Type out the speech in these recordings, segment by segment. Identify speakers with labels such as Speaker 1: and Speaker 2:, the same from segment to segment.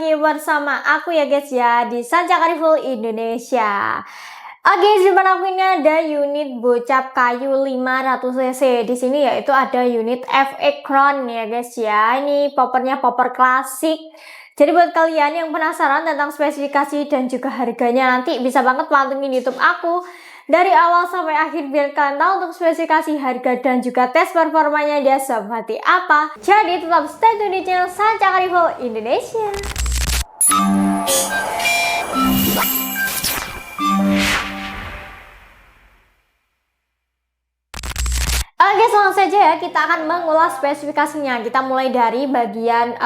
Speaker 1: lagi bersama aku ya guys ya di Sancaka Rifle Indonesia. Oke, di depan aku ini ada unit bocap kayu 500 cc. Di sini yaitu ada unit FX Crown ya guys ya. Ini poppernya popper klasik. Jadi buat kalian yang penasaran tentang spesifikasi dan juga harganya, nanti bisa banget pantengin YouTube aku dari awal sampai akhir biar kalian tahu untuk spesifikasi harga dan juga tes performanya dia seperti apa. Jadi tetap stay tune di channel Sancaka Rifle Indonesia. Oke, langsung saja ya, kita akan mengulas spesifikasinya. Kita mulai dari bagian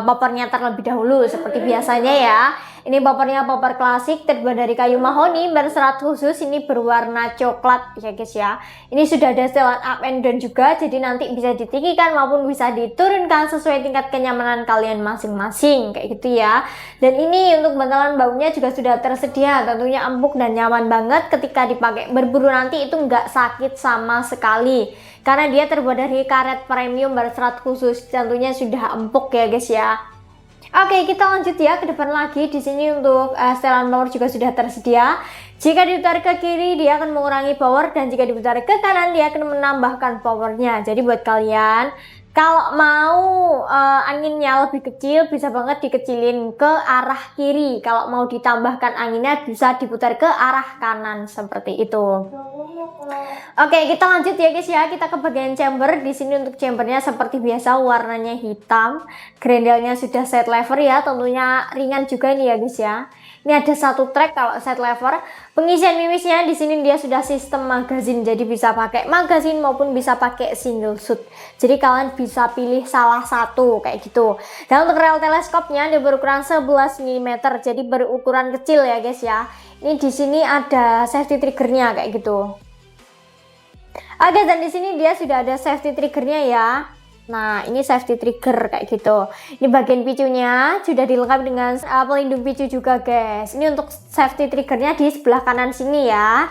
Speaker 1: bumpernya terlebih dahulu seperti biasanya ya. Ini bumpernya bumper klasik terbuat dari kayu mahoni berserat khusus, ini berwarna coklat ya guys ya. Ini sudah ada setelan up and down juga, jadi nanti bisa ditinggikan maupun bisa diturunkan sesuai tingkat kenyamanan kalian masing-masing kayak gitu ya. Dan ini untuk bantalan baunya juga sudah tersedia, tentunya empuk dan nyaman banget ketika dipakai berburu nanti itu nggak sakit sama sekali. Karena dia terbuat dari karet premium berserat khusus, tentunya sudah empuk ya guys ya. Oke, kita lanjut ya ke depan lagi. Di sini untuk setelan power juga sudah tersedia. Jika diputar ke kiri dia akan mengurangi power, dan jika diputar ke kanan dia akan menambahkan powernya. Jadi buat kalian kalau mau anginnya lebih kecil, bisa banget dikecilin ke arah kiri. Kalau mau ditambahkan anginnya bisa diputar ke arah kanan seperti itu. Oke, kita lanjut ya guys ya. Kita ke bagian chamber. Di sini untuk chambernya seperti biasa warnanya hitam. Grendelnya sudah set lever ya, tentunya ringan juga nih ya guys ya. Ini ada satu track kalau set lever. Pengisian mimisnya di sini dia sudah sistem magazine, jadi bisa pakai magazine maupun bisa pakai single shoot. Jadi kalian bisa pilih salah satu kayak gitu. Dan untuk rel teleskopnya dia berukuran 11 mm, jadi berukuran kecil ya guys ya. Ini di sini ada safety triggernya kayak gitu. Oke, dan di sini dia sudah ada safety triggernya ya. Nah, ini safety trigger kayak gitu. Ini bagian picunya sudah dilengkapi dengan pelindung picu juga guys. Ini untuk safety triggernya di sebelah kanan sini ya.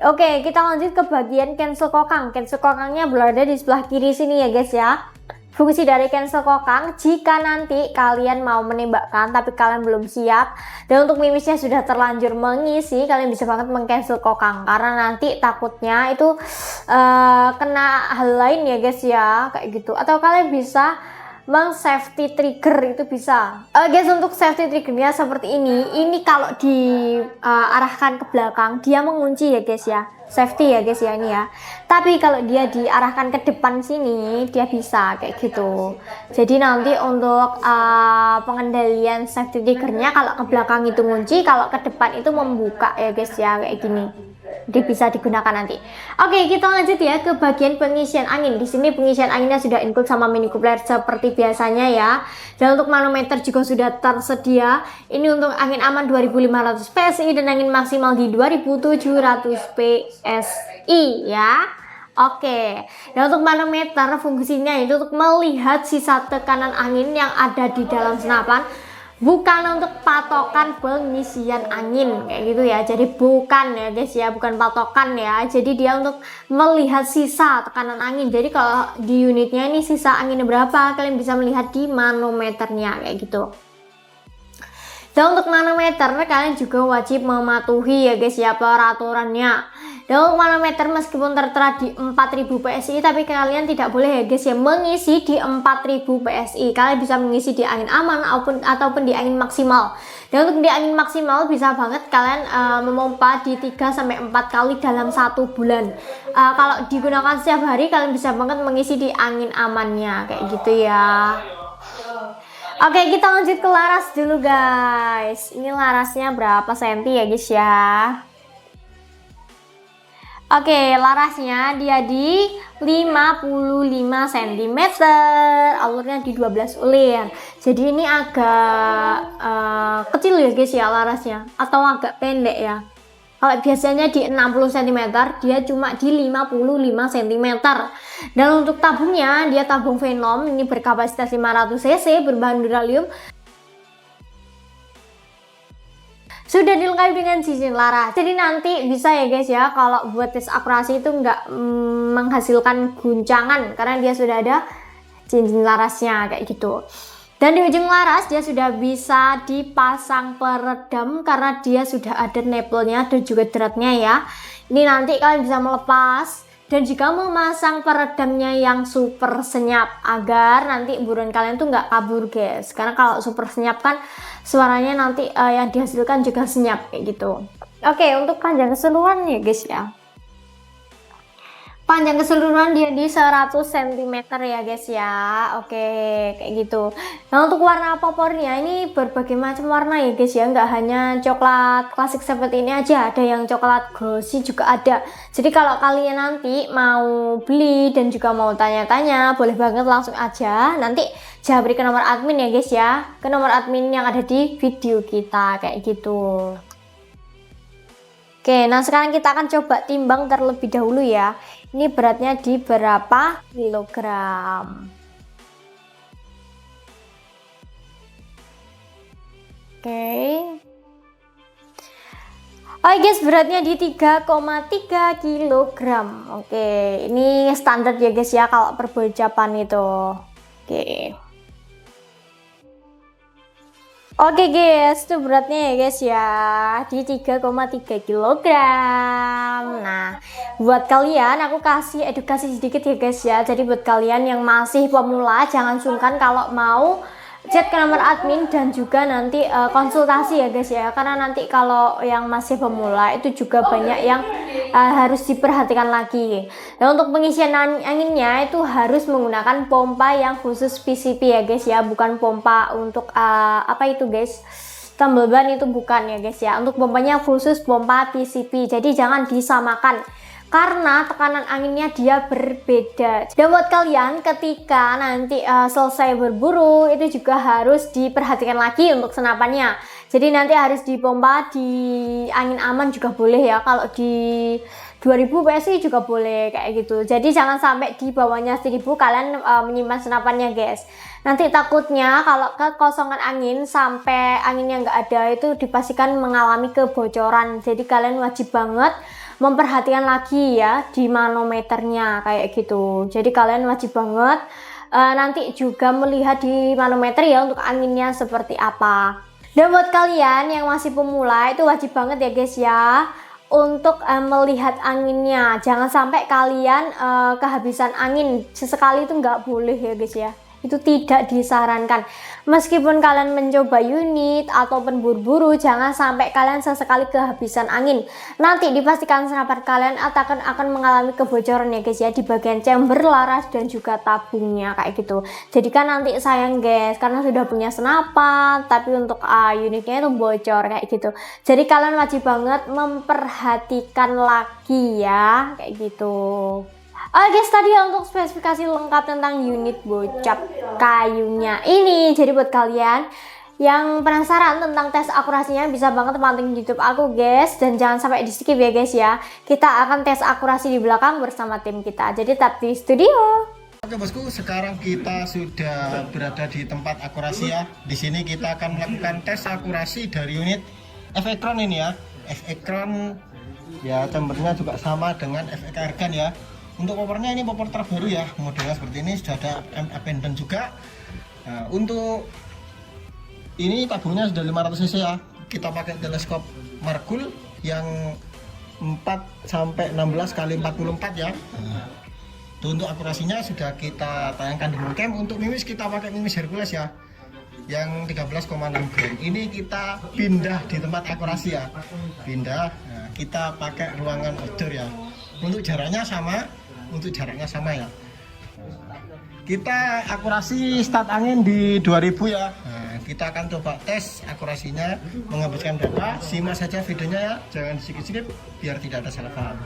Speaker 1: Oke, kita lanjut ke bagian cancel kokang. Cancel kokangnya berada di sebelah kiri sini ya guys ya. Fungsi dari cancel kokang, jika nanti kalian mau menembakkan tapi kalian belum siap dan untuk mimisnya sudah terlanjur mengisi, kalian bisa banget mengcancel kokang karena nanti takutnya itu kena hal lain ya guys ya, kayak gitu. Atau kalian bisa safety trigger, itu bisa. Guys, untuk safety triggernya seperti ini kalau diarahkan ke belakang dia mengunci ya guys ya, safety ya guys ya ini ya. Tapi kalau dia diarahkan ke depan sini dia bisa kayak gitu. Jadi nanti untuk pengendalian safety triggernya kalau ke belakang itu ngunci, kalau ke depan itu membuka ya guys ya, kayak gini. Jadi bisa digunakan nanti. Oke, kita lanjut ya ke bagian pengisian angin. Di sini pengisian anginnya sudah include sama mini coupler seperti biasanya ya. Dan untuk manometer juga sudah tersedia. Ini untuk angin aman 2500 PSI dan angin maksimal di 2700 PSI ya. Oke, dan untuk manometer fungsinya itu untuk melihat sisa tekanan angin yang ada di dalam senapan, bukan untuk patokan pengisian angin kayak gitu ya. Jadi bukan ya guys ya, bukan patokan ya. Jadi dia untuk melihat sisa tekanan angin. Jadi kalau di unitnya ini sisa anginnya berapa, kalian bisa melihat di manometernya kayak gitu. Dan untuk manometer kalian juga wajib mematuhi ya guys ya peraturannya. Dan untuk manometer meskipun tertera di 4000 PSI, tapi kalian tidak boleh ya guys ya mengisi di 4000 PSI. Kalian bisa mengisi di angin aman ataupun di angin maksimal. Dan untuk di angin maksimal bisa banget kalian memompa di 3-4 kali dalam 1 bulan. Kalau digunakan setiap hari kalian bisa banget mengisi di angin amannya kayak gitu ya. Oke, kita lanjut ke laras dulu guys. Ini larasnya berapa senti ya guys ya. Oke, larasnya dia di 55 cm, alurnya di 12 ulir. Jadi ini agak kecil ya guys ya larasnya, atau agak pendek ya. Kalau biasanya di 60 cm, dia cuma di 55 cm. Dan untuk tabungnya, dia tabung Venom, ini berkapasitas 500 cc, berbahan duralium. Sudah dilengkapi dengan cincin laras. Jadi nanti bisa ya guys ya, kalau buat tes akurasi itu nggak menghasilkan guncangan karena dia sudah ada cincin larasnya kayak gitu. Dan di ujung laras dia sudah bisa dipasang peredam karena dia sudah ada nipple-nya dan juga dratnya ya. Ini nanti kalian bisa melepas dan jika mau masang peredamnya yang super senyap agar nanti buruan kalian tuh nggak kabur guys. Karena kalau super senyap kan suaranya nanti yang dihasilkan juga senyap kayak gitu. Oke, untuk panjang keseluruhan ya guys ya. Panjang keseluruhan dia di 100 cm ya guys ya. Oke, kayak gitu. Nah, untuk warna popornya ini berbagai macam warna ya guys ya, nggak hanya coklat klasik seperti ini aja, ada yang coklat glossy juga ada. Jadi kalau kalian nanti mau beli dan juga mau tanya-tanya, boleh banget langsung aja nanti jabri ke nomor admin ya guys ya, ke nomor admin yang ada di video kita kayak gitu. Oke, nah sekarang kita akan coba timbang terlebih dahulu ya. Ini beratnya di berapa kilogram? Oke. Oh guys, beratnya di 3,3 kilogram. Oke, ini standar ya guys ya kalau perbocapan itu. Oke. Oke guys, itu beratnya ya guys ya, di 3,3 kilogram. Nah, buat kalian aku kasih edukasi sedikit ya guys ya. Jadi buat kalian yang masih pemula jangan sungkan kalau mau chat ke nomor admin dan juga nanti konsultasi ya guys ya. Karena nanti kalau yang masih pemula itu juga banyak yang harus diperhatikan lagi. Dan untuk pengisian anginnya itu harus menggunakan pompa yang khusus PCP ya guys ya, bukan pompa untuk apa itu guys, tambal ban itu bukan ya guys ya. Untuk pompanya khusus pompa PCP, jadi jangan disamakan karena tekanan anginnya dia berbeda. Dan buat kalian ketika nanti selesai berburu itu juga harus diperhatikan lagi untuk senapannya. Jadi nanti harus dipompa di angin aman juga boleh ya, kalau di 2000 PSI juga boleh kayak gitu. Jadi jangan sampai di bawahnya 1000 kalian menyimpan senapannya guys. Nanti takutnya kalau kekosongan angin sampai anginnya nggak ada itu dipastikan mengalami kebocoran. Jadi kalian wajib banget memperhatikan lagi ya di manometernya kayak gitu. Jadi kalian wajib banget nanti juga melihat di manometer ya untuk anginnya seperti apa. Dan buat kalian yang masih pemula itu wajib banget ya guys ya untuk melihat anginnya. Jangan sampai kalian kehabisan angin sesekali, itu nggak boleh ya guys ya. Itu tidak disarankan. Meskipun kalian mencoba unit ataupun buru-buru, jangan sampai kalian sesekali kehabisan angin. Nanti dipastikan senapan kalian akan mengalami kebocoran ya guys ya, di bagian chamber, laras dan juga tabungnya kayak gitu. Jadi kan nanti sayang guys, karena sudah punya senapan tapi untuk unitnya itu bocor kayak gitu. Jadi kalian wajib banget memperhatikan lagi ya kayak gitu. Guys, tadi ya untuk spesifikasi lengkap tentang unit bocap kayunya ini. Jadi buat kalian yang penasaran tentang tes akurasinya bisa banget pantengin YouTube aku guys, dan jangan sampai di skip ya guys ya. Kita akan tes akurasi di belakang bersama tim kita. Jadi tetap di studio.
Speaker 2: Oke bosku, sekarang kita sudah berada di tempat akurasi ya. Di sini kita akan melakukan tes akurasi dari unit F-Ecran ini ya. F-Ecran ya, chambernya juga sama dengan F-Ecran ya. Untuk popornya ini popor terbaru ya, modelnya seperti ini, sudah ada appendant juga. Nah, untuk ini tabungnya sudah 500 cc ya. Kita pakai teleskop Margul yang 4 sampai 16 kali 44 ya. Nah, untuk akurasinya sudah kita tayangkan di webcam. Untuk mimis kita pakai mimis Hercules ya, yang 13,6 gram. Ini kita pindah di tempat akurasi ya, pindah. Nah, kita pakai ruangan outdoor ya. Untuk jaraknya sama ya. Kita akurasi start angin di 2000 ya. Nah, kita akan coba tes akurasinya, menghabiskan berapa. Simak saja videonya ya, jangan skip-skip biar tidak ada salah paham.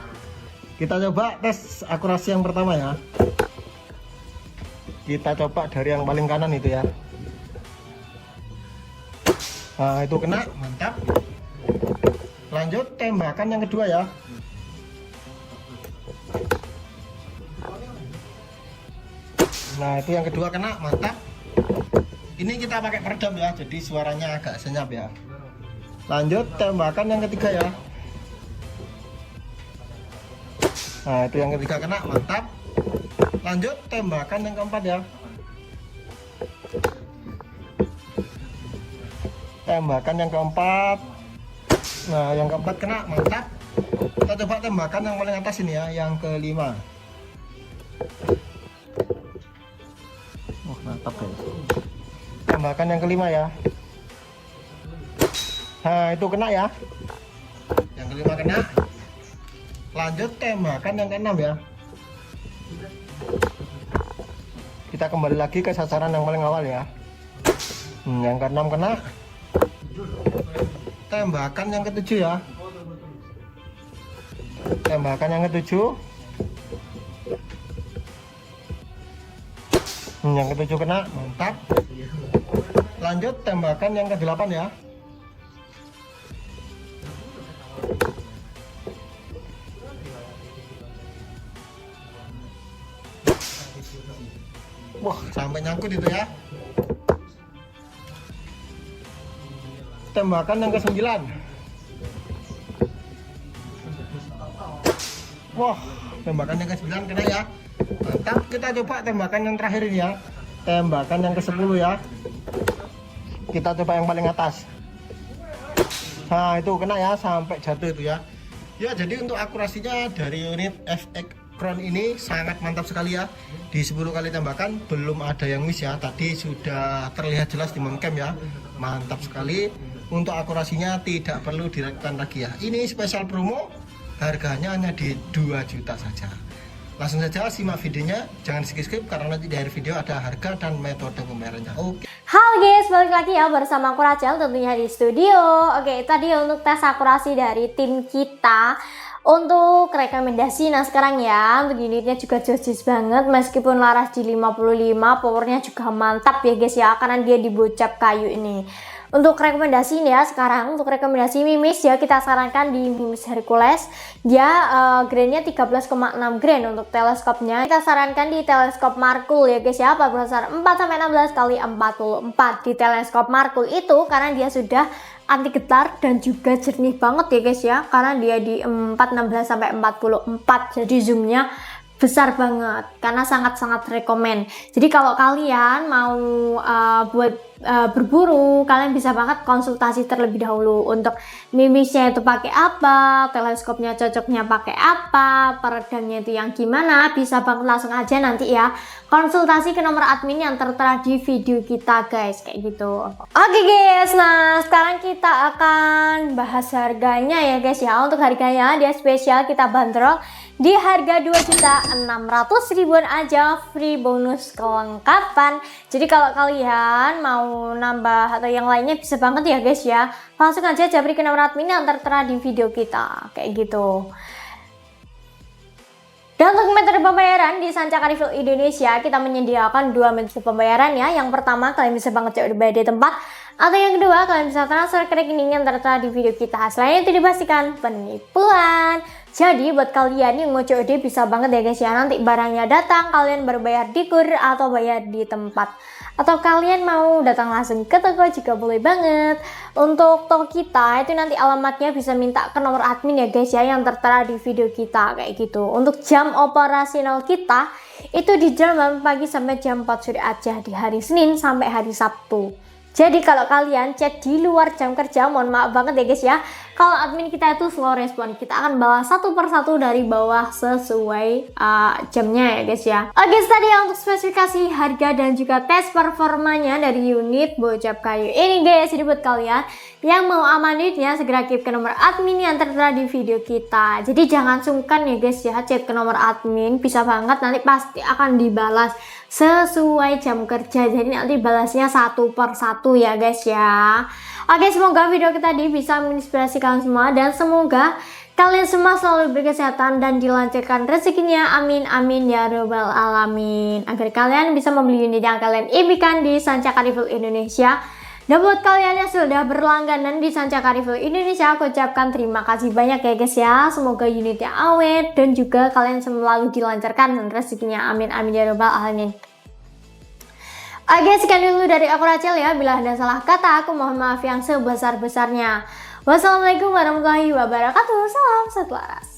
Speaker 2: Kita coba tes akurasi yang pertama ya. Kita coba dari yang paling kanan itu ya. Nah, itu kena, mantap. Lanjut tembakan yang kedua ya. Nah, itu yang kedua kena, mantap. Ini kita pakai peredam ya, jadi suaranya agak senyap ya. Lanjut tembakan yang ketiga ya. Nah, itu yang ketiga kena, mantap. Lanjut tembakan yang keempat ya. Tembakan yang keempat. Nah, yang keempat kena, mantap. Kita coba tembakan yang paling atas ini ya, yang kelima. Mantap guys. Tembakan yang kelima ya. Nah, itu kena ya. Yang kelima kena. Lanjut tembakan yang keenam ya. Kita kembali lagi ke sasaran yang paling awal ya. Yang keenam kena. Tembakan yang ketujuh ya. Tembakan yang ketujuh. Yang ketujuh kena, mantap. Lanjut tembakan yang ke-8 ya. Wah, sampai nyangkut itu ya. Tembakan yang ke-9. Wah, tembakan yang ke-9 kena ya. Mantap, kita coba tembakan yang terakhir ini ya. Tembakan yang ke-10 ya. Kita coba yang paling atas. Nah, itu kena ya, sampai jatuh itu ya. Ya, jadi untuk akurasinya dari unit F-Ekron ini sangat mantap sekali ya. Di 10 kali tembakan belum ada yang miss ya. Tadi sudah terlihat jelas di moncam ya. Mantap sekali. Untuk akurasinya tidak perlu diragukan lagi ya. Ini spesial promo, harganya hanya di 2 juta saja. Langsung saja simak videonya, jangan skip-skip karena nanti di akhir video ada harga dan metode pembayarannya. Oke.
Speaker 1: Halo guys, balik lagi ya bersama aku Rachel tentunya di studio. Oke, tadi untuk tes akurasi dari tim kita. Untuk rekomendasi, nah sekarang ya untuk unitnya juga jojis banget. Meskipun laras di 55, powernya juga mantap ya guys ya, karena dia dibocap kayu ini. Untuk rekomendasi nih ya, sekarang untuk rekomendasi Mimis ya, kita sarankan di Mimis Hercules. Dia grainnya 13,6 grain. Untuk teleskopnya kita sarankan di teleskop Markul ya guys ya, pada besar 4-16 kali 44 di teleskop Markul itu, karena dia sudah anti getar dan juga jernih banget ya guys ya, karena dia di 416 sampai 44, jadi zoomnya besar banget, karena sangat-sangat rekomen. Jadi kalau kalian mau buat berburu, kalian bisa banget konsultasi terlebih dahulu untuk mimisnya itu pakai apa, teleskopnya cocoknya pakai apa, peredamnya itu yang gimana, bisa banget langsung aja nanti ya konsultasi ke nomor admin yang tertera di video kita guys, kayak gitu. Oke guys, nah sekarang kita akan bahas harganya ya guys ya. Untuk harganya dia spesial, kita bandrol di harga 2.600.000-an aja, free bonus kelengkapan. Jadi kalau kalian mau nambah atau yang lainnya bisa banget ya guys ya, langsung aja japri ke nomor admin yang tertera di video kita, kayak gitu. Dan untuk metode pembayaran di Sancaka Refill Indonesia, kita menyediakan 2 metode pembayaran ya. Yang pertama, kalian bisa banget COD bayar di tempat, atau yang kedua, kalian bisa transfer ke rekening yang tertera di video kita. Selain itu dipastikan penipuan. Jadi buat kalian yang mau COD bisa banget ya guys ya, nanti barangnya datang, kalian berbayar di kurir atau bayar di tempat. Atau kalian mau datang langsung ke toko juga boleh banget. Untuk toko kita itu nanti alamatnya bisa minta ke nomor admin ya guys ya, yang tertera di video kita, kayak gitu. Untuk jam operasional kita itu di jam 8 pagi sampai jam 4 sore aja, di hari Senin sampai hari Sabtu. Jadi kalau kalian chat di luar jam kerja, mohon maaf banget ya guys ya, kalau admin kita itu slow respon, kita akan balas satu persatu dari bawah sesuai jamnya ya guys ya. Oke, tadi ya untuk spesifikasi harga dan juga tes performanya dari unit bocap kayu ini guys. Jadi buat kalian yang mau aman unitnya, segera keep ke nomor admin yang tertera di video kita. Jadi jangan sungkan ya guys ya, chat ke nomor admin, bisa banget nanti pasti akan dibalas sesuai jam kerja. Jadi nanti balasnya satu persatu ya guys ya. Oke, semoga video kita tadi bisa menginspirasi kalian semua, dan semoga kalian semua selalu berkesehatan dan dilancarkan rezekinya, amin amin ya robbal alamin. Agar kalian bisa membeli unit yang kalian impikan di Sancaka Refill Indonesia. Dan buat kalian yang sudah berlangganan di Sancaka Refill Indonesia, aku ucapkan terima kasih banyak ya guys ya. Semoga unitnya awet dan juga kalian selalu dilancarkan dan rezekinya, amin amin ya robbal alamin. Oke, sekian dulu dari aku Rachel ya. Bila ada salah kata, aku mohon maaf yang sebesar-besarnya. Wassalamualaikum warahmatullahi wabarakatuh. Salam satu laras.